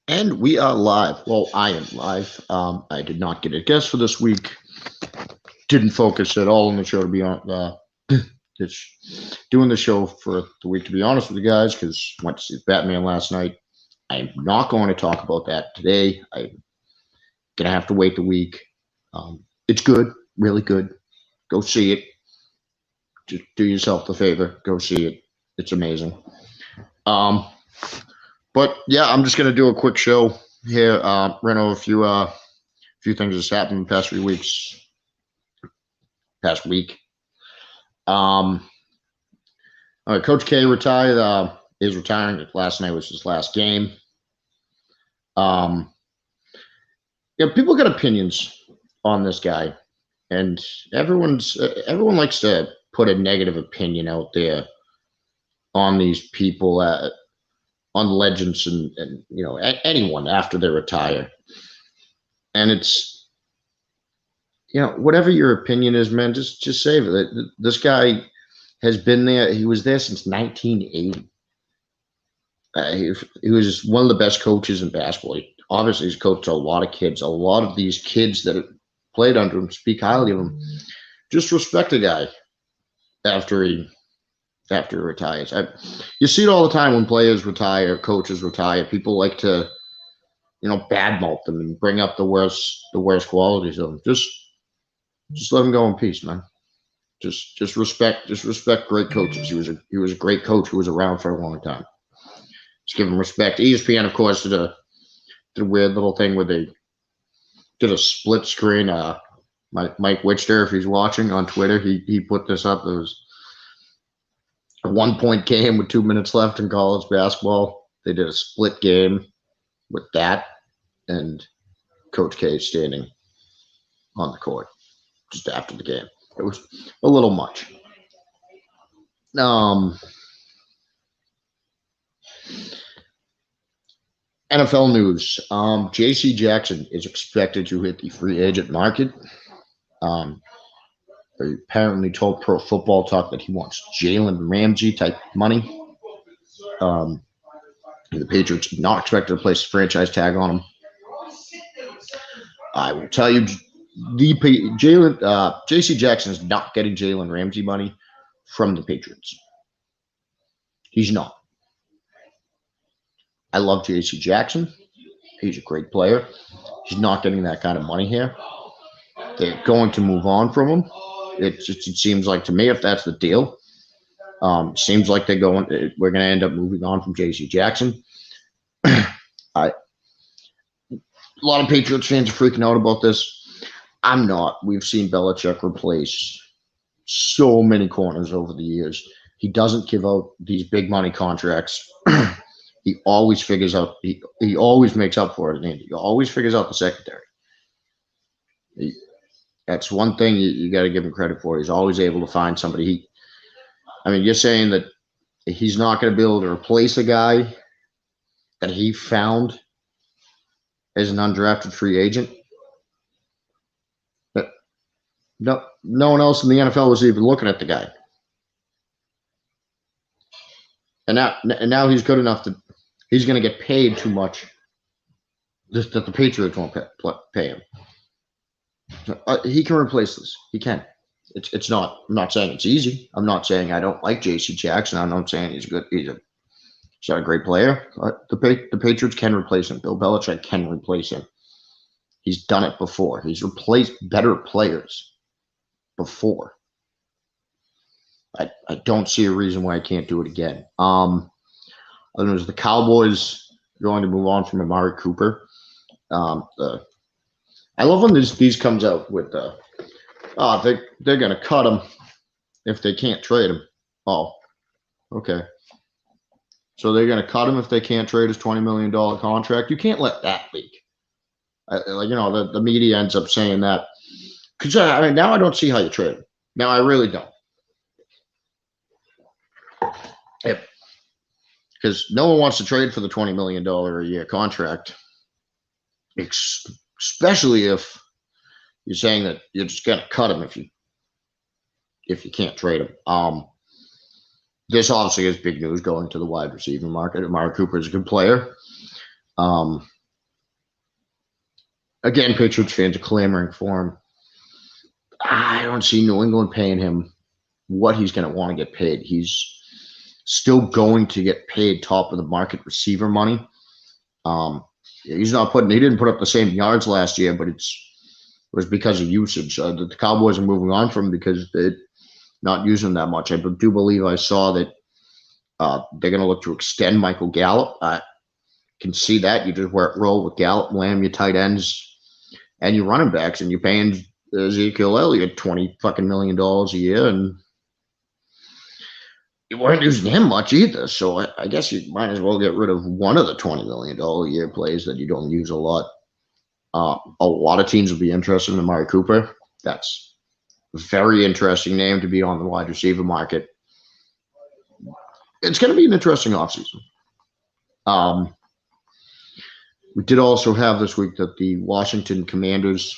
And we are live. Well, I am live. I did not get a guest for this week. Didn't focus at all on the show to be on. Just doing the show for the week, to be honest with you guys, because went to see Batman last night. I'm not going to talk about that today. I'm gonna have to wait the week. It's good, really good. Go see it. Just do yourself the favor. Go see it. It's amazing. Um, but yeah, I'm just gonna do a quick show here. Run over a few things that's happened in the past few weeks, past week. Um, all right, Coach K retired. Is retiring. Last night was his last game. Um, people got opinions on this guy, and everyone likes to put a negative opinion out there on these people, on legends, and anyone after they retire. And it's whatever your opinion is, man, just save it. This guy has been there. He was there since 1980. He was one of the best coaches in basketball. Obviously, he's coached a lot of kids. A lot of these kids that played under him speak highly of him. Just respect the guy after he retires. You see it all the time when players retire, coaches retire. People like to badmouth them and bring up the worst qualities of them. Just let him go in peace, man. Just respect great coaches. He was a great coach who was around for a long time. Just give him respect. ESPN, of course, did a weird little thing where they did a split screen. Mike Wichter, if he's watching on Twitter, he put this up. It was a 1 point game with 2 minutes left in college basketball. They did a split game with that and Coach K standing on the court just after the game. It was a little much. NFL news. J.C. Jackson is expected to hit the free agent market. They apparently told Pro Football Talk that he wants Jalen Ramsey type money. The Patriots not expected to place a franchise tag on him. I will tell you, J.C. Jackson is not getting Jalen Ramsey money from the Patriots. He's not. I love J.C. Jackson. He's a great player. He's not getting that kind of money here. They're going to move on from him. It seems like to me, if that's the deal, seems like we're going to end up moving on from J.C. Jackson. A lot of Patriots fans are freaking out about this. I'm not. We've seen Belichick replace so many corners over the years. He doesn't give out these big money contracts. He always figures out. He always makes up for it. He always figures out the secondary. That's one thing you got to give him credit for. He's always able to find somebody. You're saying that he's not going to be able to replace a guy that he found as an undrafted free agent. But no one else in the NFL was even looking at the guy. And now he's good enough that he's going to get paid too much that the Patriots won't pay him. He can replace this. He can. It's not. I'm not saying it's easy. I'm not saying I don't like J.C. Jackson. I'm not saying he's good. He's not a great player. The Patriots can replace him. Bill Belichick can replace him. He's done it before. He's replaced better players before. I don't see a reason why I can't do it again. There's the Cowboys going to move on from Amari Cooper. I love when these comes out with they're going to cut him if they can't trade him. Oh, okay. So they're going to cut him if they can't trade his $20 million contract. You can't let that leak. The media ends up saying that. Because now I don't see how you trade him. Now I really don't. Because no one wants to trade for the $20 million a year contract, especially if you're saying that you're just going to cut him if you can't trade him. This obviously is big news going to the wide receiver market. Amari Cooper is a good player. Again, Patriots fans are clamoring for him. I don't see New England paying him what he's going to want to get paid. He's still going to get paid top of the market receiver money. He's not putting. He didn't put up the same yards last year, but it was because of usage. The Cowboys are moving on from him because they're not using him that much. I do believe I saw that they're going to look to extend Michael Gallup. I can see that. You just roll with Gallup, Lamb, your tight ends, and your running backs, and you're paying Ezekiel Elliott $20 million a year, and you weren't using him much either. So I guess you might as well get rid of one of the $20 million a year plays that you don't use a lot. A lot of teams will be interested in Amari Cooper. That's a very interesting name to be on the wide receiver market. It's going to be an interesting offseason. We did also have this week that the Washington Commanders,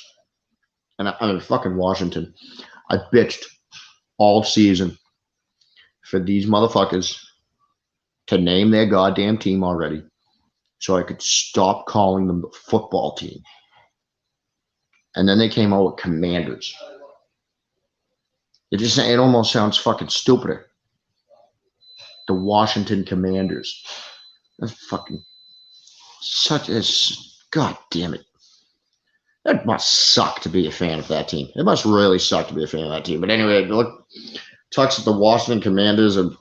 and I mean, fucking Washington, I bitched all season for these motherfuckers to name their goddamn team already so I could stop calling them the football team. And then they came out with Commanders. It almost sounds fucking stupider. The Washington Commanders. That's fucking such as, god damn it. That must suck to be a fan of that team. It must really suck to be a fan of that team. But anyway, look, talks at the Washington Commanders and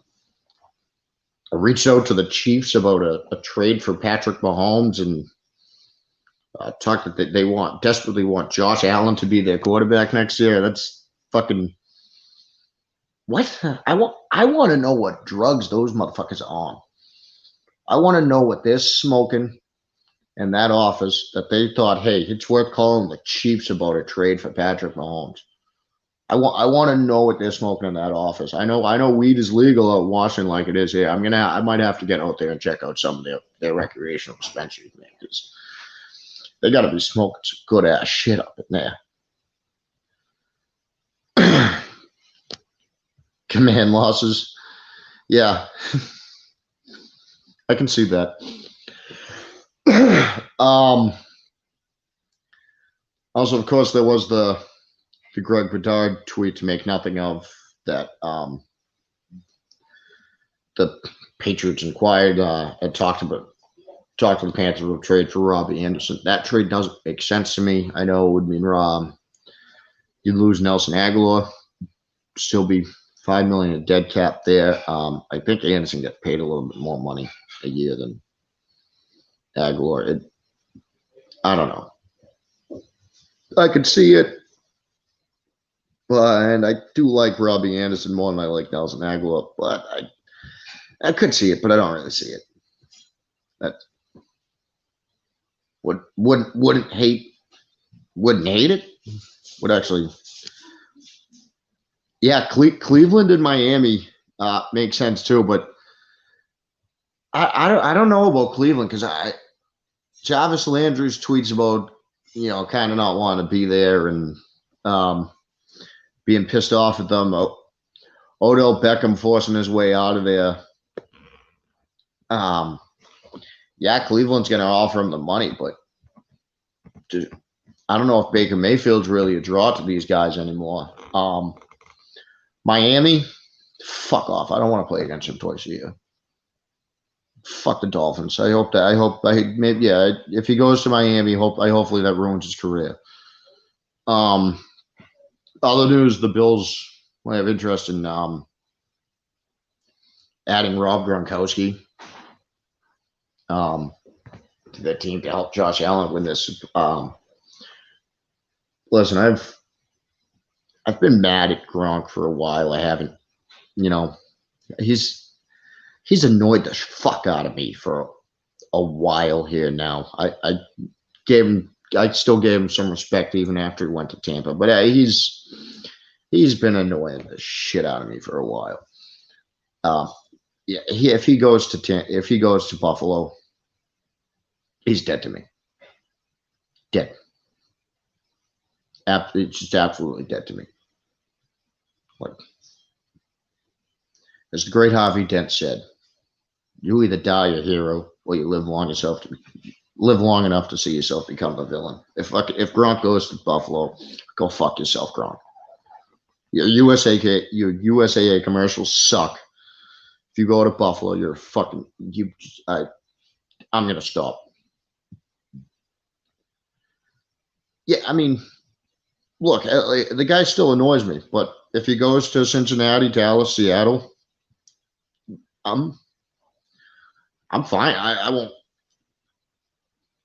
reached out to the Chiefs about a trade for Patrick Mahomes and talked that they desperately want Josh Allen to be their quarterback next year. That's fucking what? I want to know what drugs those motherfuckers are on. I want to know what they're smoking in that office that they thought, hey, it's worth calling the Chiefs about a trade for Patrick Mahomes. I want to know what they're smoking in that office. I know weed is legal out in Washington like it is here. I might have to get out there and check out some of their recreational dispensaries, man, because they got to be smoking some good ass shit up in there. Command losses, yeah, I can see that. Also, of course, there was the Greg Bedard tweet to make nothing of that. The Patriots inquired and talked to the Panthers about trade for Robbie Anderson. That trade doesn't make sense to me. I know it would mean you'd lose Nelson Agholor, still be $5 million in dead cap there. I think Anderson gets paid a little bit more money a year than Agholor. I don't know. I could see it. And I do like Robbie Anderson more than I like Nelson Agholor, but I could see it, but I don't really see it. That wouldn't hate it. Would actually, yeah. Cleveland and Miami make sense too, but I don't know about Cleveland because Jarvis Landry's tweets about kind of not wanting to be there and being pissed off at them. Odell Beckham forcing his way out of there. Yeah, Cleveland's going to offer him the money, but I don't know if Baker Mayfield's really a draw to these guys anymore. Miami, fuck off. I don't want to play against them twice a year. Fuck the Dolphins. If he goes to Miami, hopefully that ruins his career. Other news, the Bills might have interest in adding Rob Gronkowski to the team to help Josh Allen win this. Listen, I've been mad at Gronk for a while. I haven't, he's annoyed the fuck out of me for a while here now. I still gave him some respect even after he went to Tampa, but he's been annoying the shit out of me for a while. If he goes to Buffalo, he's dead to me. Dead. It's just absolutely dead to me. Like, as the great Harvey Dent said, you either die a hero or you live long enough to live long enough to see yourself become the villain. If Gronk goes to Buffalo, go fuck yourself, Gronk. Your USAA commercials suck. If you go to Buffalo, you're fucking you. I'm gonna stop. Yeah, I mean, look, the guy still annoys me, but if he goes to Cincinnati, Dallas, Seattle, I'm fine. I won't.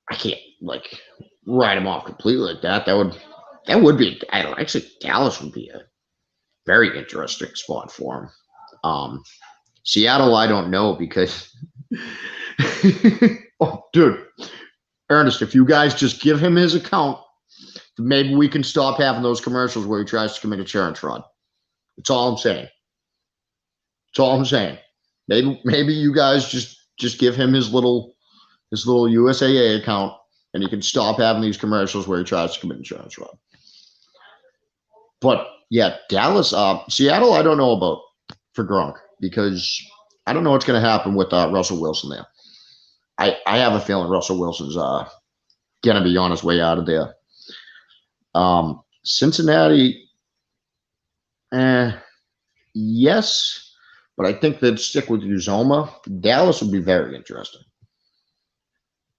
I can't like write him off completely like that. That would be. I don't actually. Dallas would be a very interesting spot for him. Seattle, I don't know because. Oh, dude, Ernest, if you guys just give him his account, maybe we can stop having those commercials where he tries to commit insurance fraud. That's all I'm saying. That's all I'm saying. Maybe you guys just give him his little USAA account, and you can stop having these commercials where he tries to commit insurance fraud. But yeah, Dallas, Seattle, I don't know about for Gronk because I don't know what's going to happen with Russell Wilson there. I have a feeling Russell Wilson's going to be on his way out of there. Cincinnati, yes, but I think they'd stick with Uzoma. Dallas would be very interesting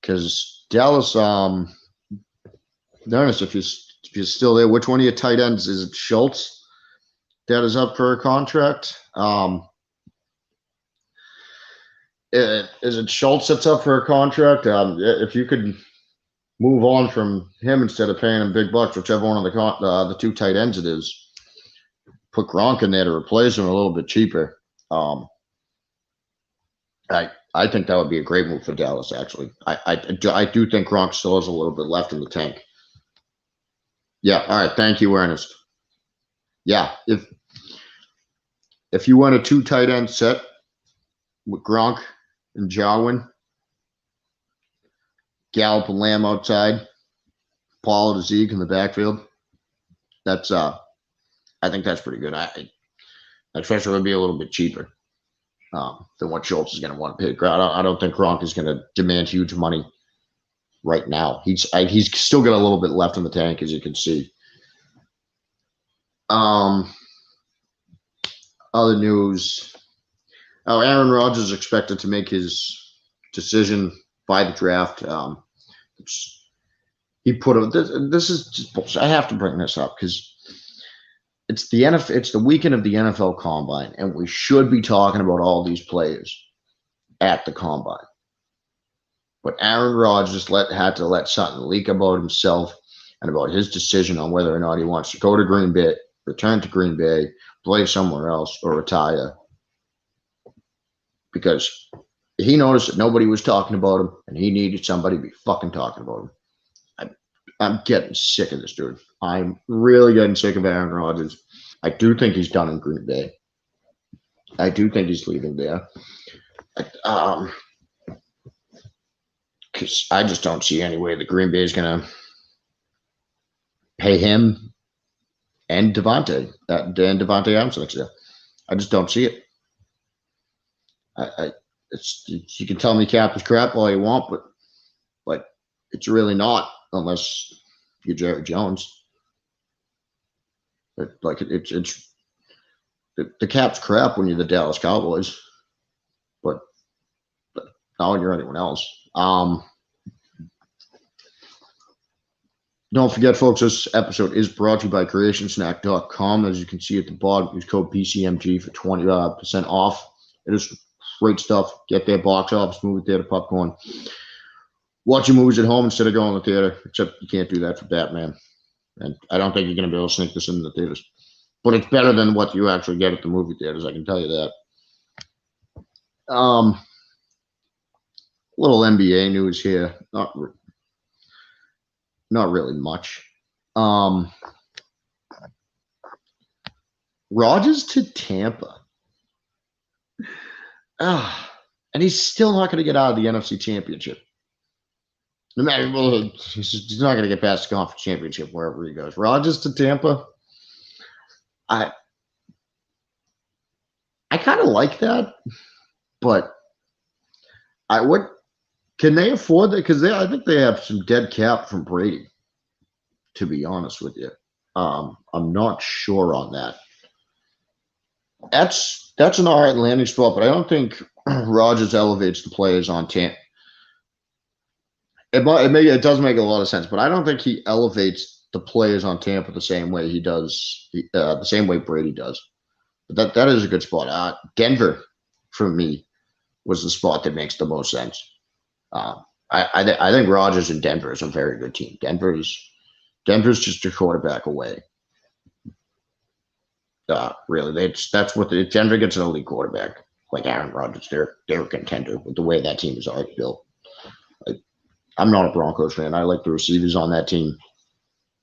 because Dallas, Ernest, if you're still there, which one of your tight ends is it? Schultz that is up for a contract. Is it Schultz that's up for a contract? If you could move on from him instead of paying him big bucks, whichever one of the two tight ends it is, put Gronk in there to replace him a little bit cheaper. I think that would be a great move for Dallas. Actually, I do think Gronk still has a little bit left in the tank. Yeah. All right. Thank you, Ernest. Yeah. If you want a 2 tight end set with Gronk and Jarwin, Gallup and Lamb outside, Pollard and Zeke in the backfield, that's I think that's pretty good. Especially would be a little bit cheaper than what Schultz is going to want to pay. I don't think Gronk is going to demand huge money right now. He's still got a little bit left in the tank, as you can see. Other news. Oh, Aaron Rodgers is expected to make his decision by the draft. He put this is just bullshit. I have to bring this up because it's the NFL. It's the weekend of the NFL Combine, and we should be talking about all these players at the Combine. But Aaron Rodgers had to let something leak about himself and about his decision on whether or not he wants to go to Green Bay, return to Green Bay, play somewhere else, or retire. Because he noticed that nobody was talking about him, and he needed somebody to be fucking talking about him. I'm getting sick of this dude. I'm really getting sick of Aaron Rodgers. I do think he's done in Green Bay. I do think he's leaving there. Because I just don't see any way that Green Bay is going to pay him and Devontae Adams next year. I just don't see it. You can tell me cap is crap all you want, but it's really not unless you're Jerry Jones. The cap's crap when you're the Dallas Cowboys, but not when you're anyone else. Don't forget, folks, this episode is brought to you by CreationSnack.com. As you can see at the bottom, use code PCMG for 20% off. It is great stuff. Get their box office movie theater popcorn. Watch your movies at home instead of going to the theater, except you can't do that for Batman. And I don't think you're going to be able to sneak this into the theaters. But it's better than what you actually get at the movie theaters, I can tell you that. Little NBA news here. Not really much. Rodgers to Tampa. And he's still not going to get out of the NFC Championship. No matter, he's not going to get past the conference championship wherever he goes. Rodgers to Tampa. I kind of like that, but Can they afford that? Because I think they have some dead cap from Brady. To be honest with you, I'm not sure on that. That's an all right landing spot, but I don't think Rodgers elevates the players on Tampa. It does make a lot of sense, but I don't think he elevates the players on Tampa the same way he does, the same way Brady does. But that is a good spot. Denver, for me, was the spot that makes the most sense. I think Rodgers and Denver is a very good team. Denver's just a quarterback away. Really, that's what if Denver gets an elite quarterback like Aaron Rodgers, they're a contender with the way that team is already built. I'm not a Broncos fan. I like the receivers on that team.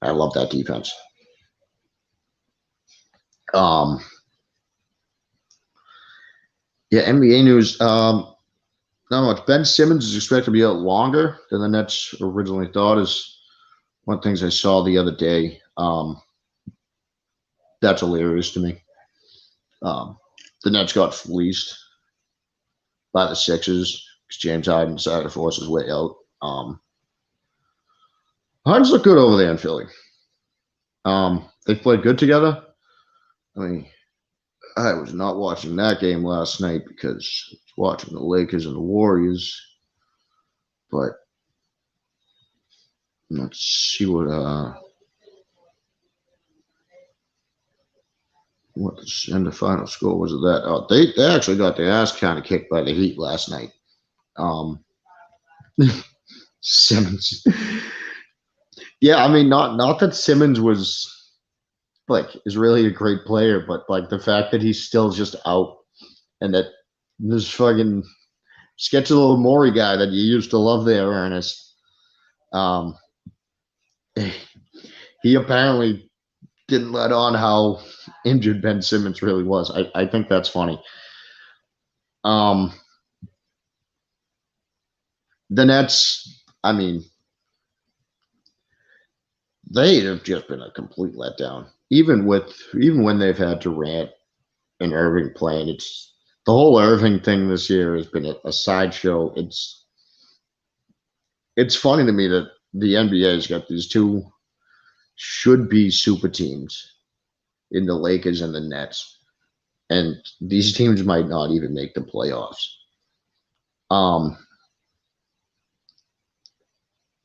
I love that defense. Yeah, NBA news. Not much. Ben Simmons is expected to be out longer than the Nets originally thought. Is one of the things I saw the other day. That's hilarious to me. The Nets got fleeced by the Sixers because James Harden decided to force his way out. Harden's look good over there in Philly. They played good together. I mean, I was not watching that game last night because I was watching the Lakers and the Warriors. But let's see what the end of final score was of that. Oh, they actually got their ass kind of kicked by the Heat last night. Simmons. Yeah, I mean, not that Simmons is really a great player, but like the fact that he's still just out and that this fucking sketchy little Maury guy that you used to love there, Ernest, he apparently didn't let on how injured Ben Simmons really was. I think that's funny. The Nets, I mean, they have just been a complete letdown. Even when they've had Durant and Irving playing, it's the whole Irving thing this year has been a sideshow. It's funny to me that the NBA's got these two should-be super teams in the Lakers and the Nets, and these teams might not even make the playoffs.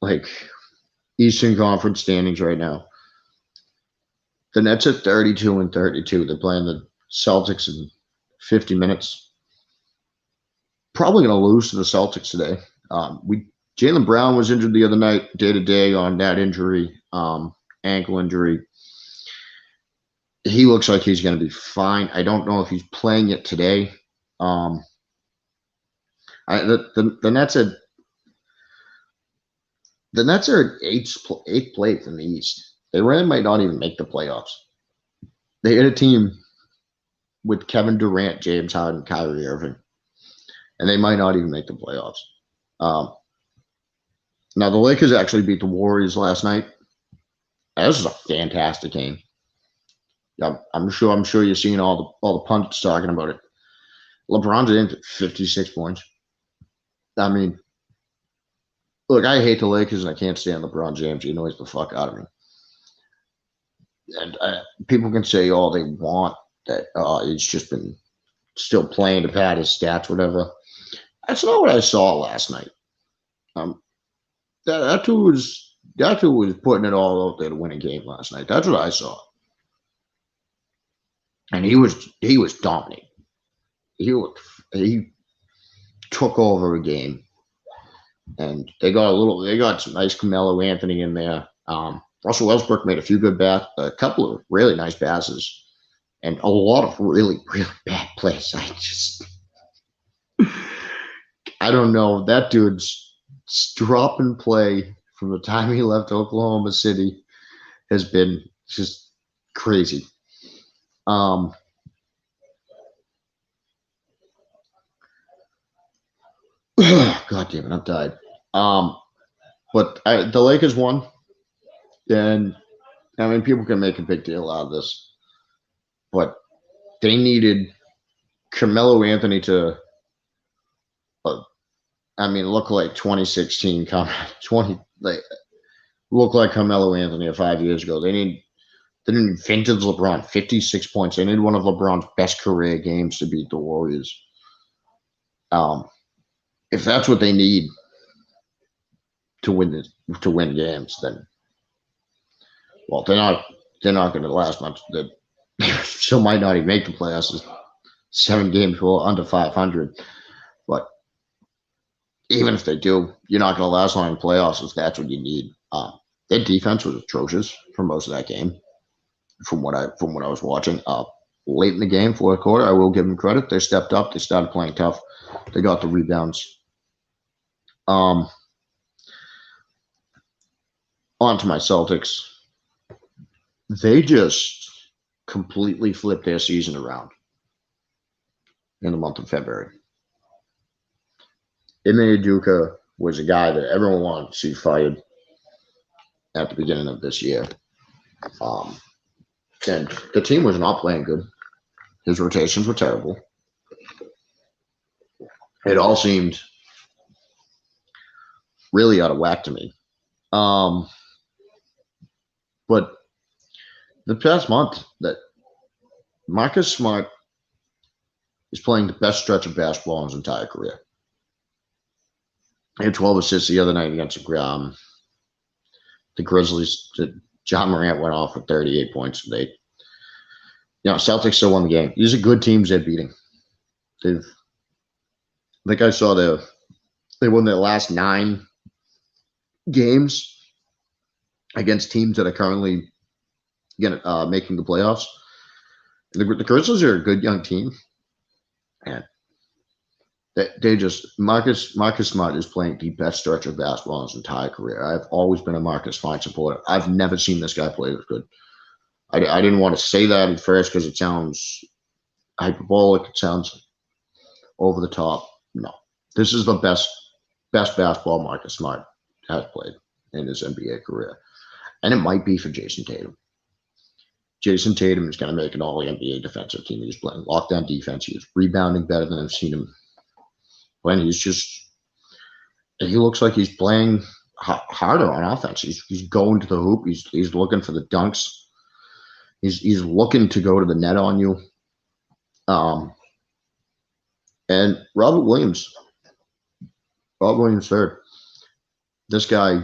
Like Eastern Conference standings right now. The Nets are 32-32. They're playing the Celtics in 50 minutes. Probably going to lose to the Celtics today. Jaylen Brown was injured the other night, day-to-day on that injury, ankle injury. He looks like he's going to be fine. I don't know if he's playing it today. The Nets are at eighth place in the East. They really might not even make the playoffs. They had a team with Kevin Durant, James Harden, Kyrie Irving, and they might not even make the playoffs. Now the Lakers actually beat the Warriors last night. This is a fantastic game. I'm sure you're seeing all the pundits talking about it. LeBron James at 56 points. I mean, look, I hate the Lakers and I can't stand LeBron James. He annoys the fuck out of me. And people can say all they want that he's just been still playing to pad his stats, whatever. That's not what I saw last night. That dude was putting it all out there to win a game last night. That's what I saw. And he was dominating. He took over a game. And they got some nice Carmelo Anthony in there. Russell Westbrook made a couple of really nice passes, and a lot of really, really bad plays. I don't know. That dude's drop and play from the time he left Oklahoma City has been just crazy. God damn it, I'm tired. But the Lakers won, and I mean, people can make a big deal out of this, but they needed Carmelo Anthony to I mean, look like 2016, 20 like look like Carmelo Anthony 5 years ago. They need vintage LeBron, 56 points. They need one of LeBron's best career games to beat the Warriors. If that's what they need to win games, then well, they're not going to last much. They still might not even make the playoffs. It's 7 games under 500, but even if they do, you're not going to last long in playoffs if that's what you need. Their defense was atrocious for most of that game, from what I was watching. Late in the game, fourth quarter, I will give them credit. They stepped up. They started playing tough. They got the rebounds. On to my Celtics. They just completely flipped their season around in the month of February. Ime Udoka was a guy that everyone wanted to see fired at the beginning of this year. And the team was not playing good. His rotations were terrible. It all seemed really out of whack to me. But the past month, that Marcus Smart is playing the best stretch of basketball in his entire career. He had 12 assists the other night against the Grizzlies. John Morant went off for 38 points. Celtics still won the game. These are good teams they're beating. I saw they won their last 9 games against teams that are currently making the playoffs. The Grizzlies are a good young team, and they just Marcus Smart is playing the best stretch of basketball in his entire career. I've always been a Marcus Smart supporter. I've never seen this guy play this good. I didn't want to say that at first because it sounds hyperbolic. It sounds over the top. No, this is the best basketball Marcus Smart has played in his NBA career, and it might be for Jason Tatum. Jason Tatum is going to make an all-NBA defensive team. He's playing lockdown defense. He's rebounding better than I've seen him when he looks like he's playing harder on offense. He's going to the hoop. He's looking for the dunks. He's looking to go to the net on you. And Robert Williams third. This guy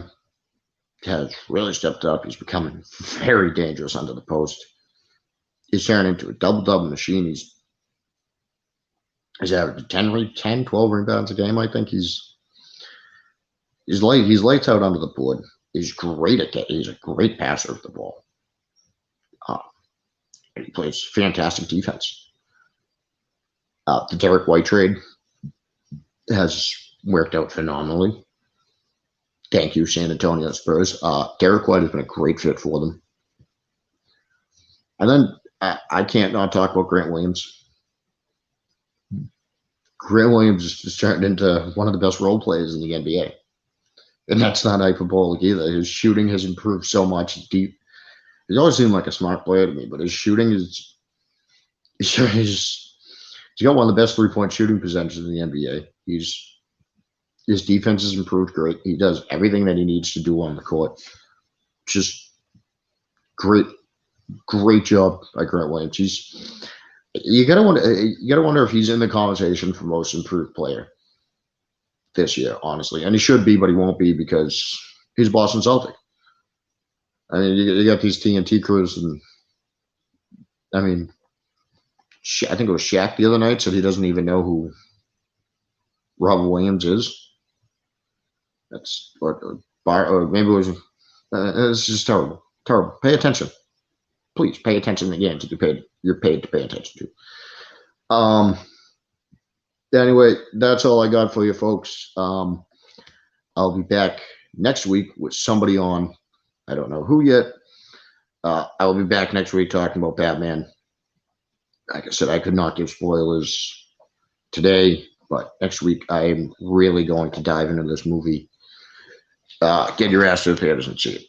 has really stepped up. He's becoming very dangerous under the post. He's turning into a double-double machine. He's averaging 10, 12 rebounds a game. I think he's lights out under the board. He's great at that. He's a great passer of the ball. He plays fantastic defense. The Derek White trade has worked out phenomenally. Thank you, San Antonio Spurs. Derek White has been a great fit for them. And then I can't not talk about Grant Williams. Grant Williams is just turned into one of the best role players in the NBA. And that's not hyperbolic either. His shooting has improved so much. He's always seemed like a smart player to me, but his shooting he's got one of the best 3-point shooting percentages in the NBA. His defense has improved great. He does everything that he needs to do on the court. Just great job by Grant Williams. You gotta wonder if he's in the conversation for most improved player this year, honestly. And he should be, but he won't be because he's Boston Celtic. I mean, you got these TNT crews, and I mean, I think it was Shaq the other night said he doesn't even know who Robert Williams is. Or maybe it was. It's just terrible. Terrible. Pay attention, please. Pay attention to the games that you're paid to pay attention to. Anyway, that's all I got for you, folks. I'll be back next week with somebody on. I don't know who yet. I will be back next week talking about Batman. Like I said, I could not give spoilers today, but next week I am really going to dive into this movie. Get your ass to the theaters and see it.